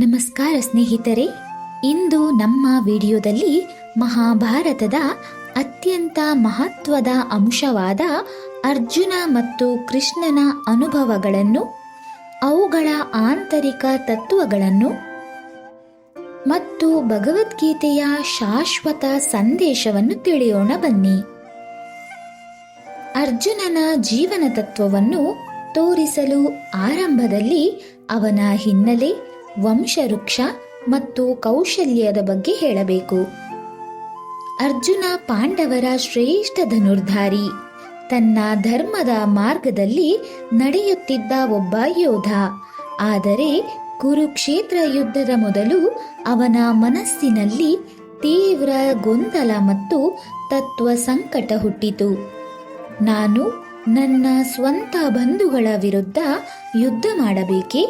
ನಮಸ್ಕಾರ ಸ್ನೇಹಿತರೆ, ಇಂದು ನಮ್ಮ ವಿಡಿಯೋದಲ್ಲಿ ಮಹಾಭಾರತದ ಅತ್ಯಂತ ಮಹತ್ವದ ಅಂಶವಾದ ಅರ್ಜುನ ಮತ್ತು ಕೃಷ್ಣನ ಅನುಭವಗಳನ್ನು, ಅವುಗಳ ಆಂತರಿಕ ತತ್ವಗಳನ್ನು ಮತ್ತು ಭಗವದ್ಗೀತೆಯ ಶಾಶ್ವತ ಸಂದೇಶವನ್ನು ತಿಳಿಯೋಣ ಬನ್ನಿ. ಅರ್ಜುನನ ಜೀವನ ತತ್ವವನ್ನು ತೋರಿಸಲು ಆರಂಭದಲ್ಲಿ ಅವನ ಹಿನ್ನೆಲೆ, ವಂಶವೃಕ್ಷ ಮತ್ತು ಕೌಶಲ್ಯದ ಬಗ್ಗೆ ಹೇಳಬೇಕು. ಅರ್ಜುನ ಪಾಂಡವರ ಶ್ರೇಷ್ಠ ಧನುರ್ಧಾರಿ, ತನ್ನ ಧರ್ಮದ ಮಾರ್ಗದಲ್ಲಿ ನಡೆಯುತ್ತಿದ್ದ ಒಬ್ಬ ಯೋಧ. ಆದರೆ ಕುರುಕ್ಷೇತ್ರ ಯುದ್ಧದ ಮೊದಲು ಅವನ ಮನಸ್ಸಿನಲ್ಲಿ ತೀವ್ರ ಗೊಂದಲ ಮತ್ತು ತತ್ವ ಸಂಕಟ ಹುಟ್ಟಿತು. ನಾನು ನನ್ನ ಸ್ವಂತ ಬಂಧುಗಳ ವಿರುದ್ಧ ಯುದ್ಧ ಮಾಡಬೇಕೇ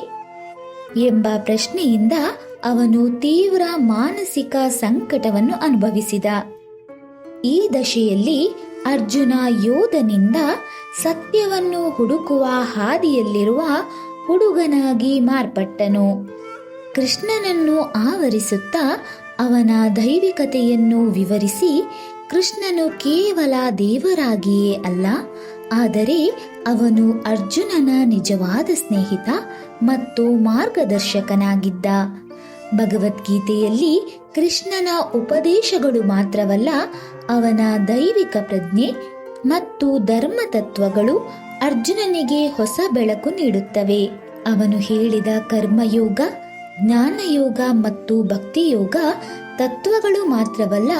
ಎಂಬ ಪ್ರಶ್ನೆಯಿಂದ ಅವನು ತೀವ್ರ ಮಾನಸಿಕ ಸಂಕಟವನ್ನು ಅನುಭವಿಸಿದ. ಈ ದಶೆಯಲ್ಲಿ ಅರ್ಜುನ ಯೋಧನಿಂದ ಸತ್ಯವನ್ನು ಹುಡುಕುವ ಹಾದಿಯಲ್ಲಿರುವ ಹುಡುಗನಾಗಿ ಮಾರ್ಪಟ್ಟನು. ಕೃಷ್ಣನನ್ನು ಆವರಿಸುತ್ತಾ ಅವನ ದೈವಿಕತೆಯನ್ನು ವಿವರಿಸಿ, ಕೃಷ್ಣನು ಕೇವಲ ದೇವರಾಗಿಯೇ ಅಲ್ಲ, ಆದರೆ ಅವನು ಅರ್ಜುನನ ನಿಜವಾದ ಸ್ನೇಹಿತ ಮತ್ತು ಮಾರ್ಗದರ್ಶಕನಾಗಿದ್ದ. ಭಗವದ್ಗೀತೆಯಲ್ಲಿ ಕೃಷ್ಣನ ಉಪದೇಶಗಳು ಮಾತ್ರವಲ್ಲ, ಅವನ ದೈವಿಕ ಪ್ರಜ್ಞೆ ಮತ್ತು ಧರ್ಮ ತತ್ವಗಳು ಅರ್ಜುನನಿಗೆ ಹೊಸ ಬೆಳಕು ನೀಡುತ್ತವೆ. ಅವನು ಹೇಳಿದ ಕರ್ಮಯೋಗ, ಜ್ಞಾನಯೋಗ ಮತ್ತು ಭಕ್ತಿಯೋಗ ತತ್ವಗಳು ಮಾತ್ರವಲ್ಲ,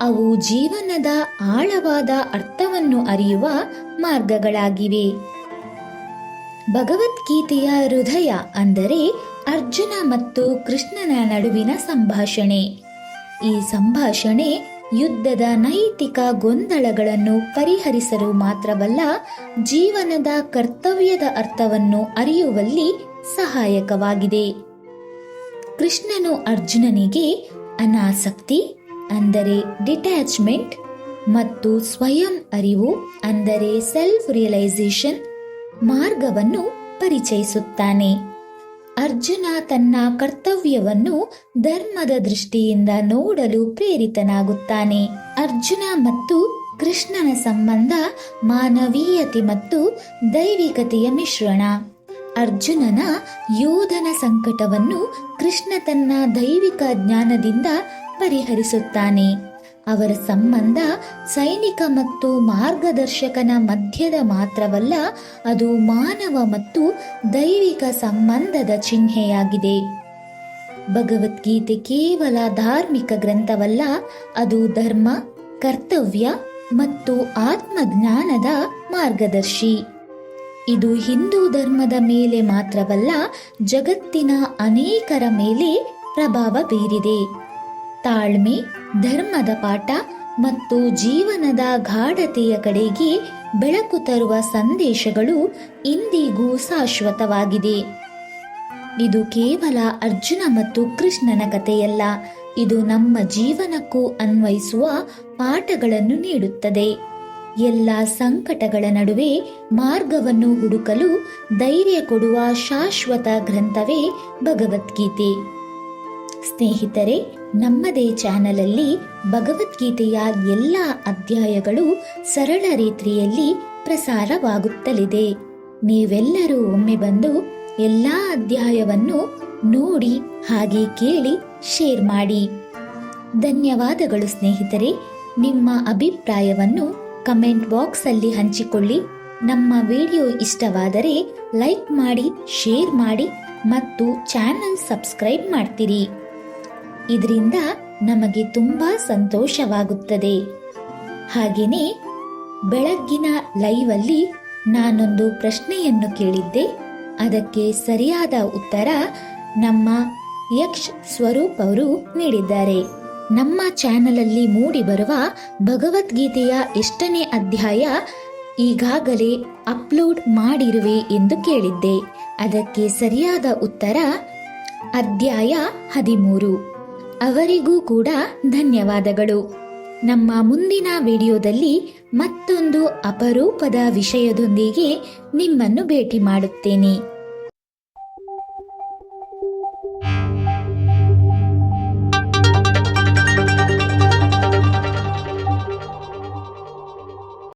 ಅವು ಜೀವನದ ಆಳವಾದ ಅರ್ಥವನ್ನು ಅರಿಯುವ ಮಾರ್ಗಗಳಾಗಿವೆ. ಭಗವದ್ಗೀತೆಯ ಹೃದಯ ಅಂದರೆ ಅರ್ಜುನ ಮತ್ತು ಕೃಷ್ಣನ ನಡುವಿನ ಸಂಭಾಷಣೆ. ಈ ಸಂಭಾಷಣೆ ಯುದ್ಧದ ನೈತಿಕ ಗೊಂದಲಗಳನ್ನು ಪರಿಹರಿಸಲು ಮಾತ್ರವಲ್ಲ, ಜೀವನದ ಕರ್ತವ್ಯದ ಅರ್ಥವನ್ನು ಅರಿಯುವಲ್ಲಿ ಸಹಾಯಕವಾಗಿದೆ. ಕೃಷ್ಣನು ಅರ್ಜುನನಿಗೆ ಅನಾಸಕ್ತಿ ಅಂದರೆ ಡಿಟ್ಯಾಚ್ಮೆಂಟ್ ಮತ್ತು ಸ್ವಯಂ ಅರಿವು ಅಂದರೆ ಸೆಲ್ಫ್ ರಿಯಲೈಸೇಷನ್ ಮಾರ್ಗವನ್ನು ಪರಿಚಯಿಸುತ್ತಾನೆ. ಅರ್ಜುನ ತನ್ನ ಕರ್ತವ್ಯವನ್ನು ಧರ್ಮದ ದೃಷ್ಟಿಯಿಂದ ನೋಡಲು ಪ್ರೇರಿತನಾಗುತ್ತಾನೆ. ಅರ್ಜುನ ಮತ್ತು ಕೃಷ್ಣನ ಸಂಬಂಧ ಮಾನವೀಯತೆ ಮತ್ತು ದೈವಿಕತೆಯ ಮಿಶ್ರಣ. ಅರ್ಜುನನ ಯೋಧನ ಸಂಕಟವನ್ನು ಕೃಷ್ಣ ತನ್ನ ದೈವಿಕ ಜ್ಞಾನದಿಂದ ಪರಿಹರಿಸುತ್ತಾನೆ. ಅವರ ಸಂಬಂಧ ಸೈನಿಕ ಮತ್ತು ಮಾರ್ಗದರ್ಶಕನ ಮಧ್ಯದ ಮಾತ್ರವಲ್ಲ, ಅದು ಮಾನವ ಮತ್ತು ದೈವಿಕ ಸಂಬಂಧದ ಚಿಹ್ನೆಯಾಗಿದೆ. ಭಗವದ್ಗೀತೆ ಕೇವಲ ಧಾರ್ಮಿಕ ಗ್ರಂಥವಲ್ಲ, ಅದು ಧರ್ಮ, ಕರ್ತವ್ಯ ಮತ್ತು ಆತ್ಮಜ್ಞಾನದ ಮಾರ್ಗದರ್ಶಿ. ಇದು ಹಿಂದೂ ಧರ್ಮದ ಮೇಲೆ ಮಾತ್ರವಲ್ಲ, ಜಗತ್ತಿನ ಅನೇಕರ ಮೇಲೆ ಪ್ರಭಾವ ಬೀರಿದೆ. ತಾಳ್ಮೆ, ಧರ್ಮದ ಪಾಠ ಮತ್ತು ಜೀವನದ ಗಾಢತೆಯ ಕಡೆಗೆ ಬೆಳಕು ತರುವ ಸಂದೇಶಗಳು ಇಂದಿಗೂ ಶಾಶ್ವತವಾಗಿದೆ. ಇದು ಕೇವಲ ಅರ್ಜುನ ಮತ್ತು ಕೃಷ್ಣನ ಕಥೆಯಲ್ಲ, ಇದು ನಮ್ಮ ಜೀವನಕ್ಕೂ ಅನ್ವಯಿಸುವ ಪಾಠಗಳನ್ನು ನೀಡುತ್ತದೆ. ಎಲ್ಲ ಸಂಕಟಗಳ ನಡುವೆ ಮಾರ್ಗವನ್ನು ಹುಡುಕಲು ಧೈರ್ಯ ಕೊಡುವ ಶಾಶ್ವತ ಗ್ರಂಥವೇ ಭಗವದ್ಗೀತೆ. ಸ್ನೇಹಿತರೆ, ನಮ್ಮದೇ ಚಾನಲಲ್ಲಿ ಭಗವದ್ಗೀತೆಯ ಎಲ್ಲ ಅಧ್ಯಾಯಗಳು ಸರಳ ರೀತಿಯಲ್ಲಿ ಪ್ರಸಾರವಾಗುತ್ತಲಿದೆ. ನೀವೆಲ್ಲರೂ ಒಮ್ಮೆ ಬಂದು ಎಲ್ಲ ಅಧ್ಯಾಯವನ್ನು ನೋಡಿ, ಹಾಗೆ ಕೇಳಿ ಶೇರ್ ಮಾಡಿ. ಧನ್ಯವಾದಗಳು ಸ್ನೇಹಿತರೆ. ನಿಮ್ಮ ಅಭಿಪ್ರಾಯವನ್ನು ಕಮೆಂಟ್ ಬಾಕ್ಸ್ ಅಲ್ಲಿ ಹಂಚಿಕೊಳ್ಳಿ. ನಮ್ಮ ವಿಡಿಯೋ ಇಷ್ಟವಾದರೆ ಲೈಕ್ ಮಾಡಿ, ಶೇರ್ ಮಾಡಿ ಮತ್ತು ಚಾನೆಲ್ ಸಬ್ಸ್ಕ್ರೈಬ್ ಮಾಡ್ತೀರಿ. ಇದರಿಂದ ನಮಗೆ ತುಂಬಾ ಸಂತೋಷವಾಗುತ್ತದೆ. ಹಾಗೆಯೇ ಬೆಳಗ್ಗಿನ ಲೈವ್ ಅಲ್ಲಿ ನಾನೊಂದು ಪ್ರಶ್ನೆಯನ್ನು ಕೇಳಿದ್ದೆ. ಅದಕ್ಕೆ ಸರಿಯಾದ ಉತ್ತರ ನಮ್ಮ ಯಕ್ಷ್ ಸ್ವರೂಪ್ ಅವರು ನೀಡಿದ್ದಾರೆ. ನಮ್ಮ ಚಾನೆಲ್ ಅಲ್ಲಿ ಮೂಡಿ ಬರುವ ಭಗವದ್ಗೀತೆಯ ಎಷ್ಟನೇ ಅಧ್ಯಾಯ ಈಗಾಗಲೇ ಅಪ್ಲೋಡ್ ಮಾಡಿರುವೆ ಎಂದು ಕೇಳಿದ್ದೆ. ಅದಕ್ಕೆ ಸರಿಯಾದ ಉತ್ತರ ಅಧ್ಯಾಯ 13. ಅವರಿಗೂ ಕೂಡ ಧನ್ಯವಾದಗಳು. ನಮ್ಮ ಮುಂದಿನ ವಿಡಿಯೋದಲ್ಲಿ ಮತ್ತೊಂದು ಅಪರೂಪದ ವಿಷಯದೊಂದಿಗೆ ನಿಮ್ಮನ್ನು ಭೇಟಿ ಮಾಡುತ್ತೇನೆ.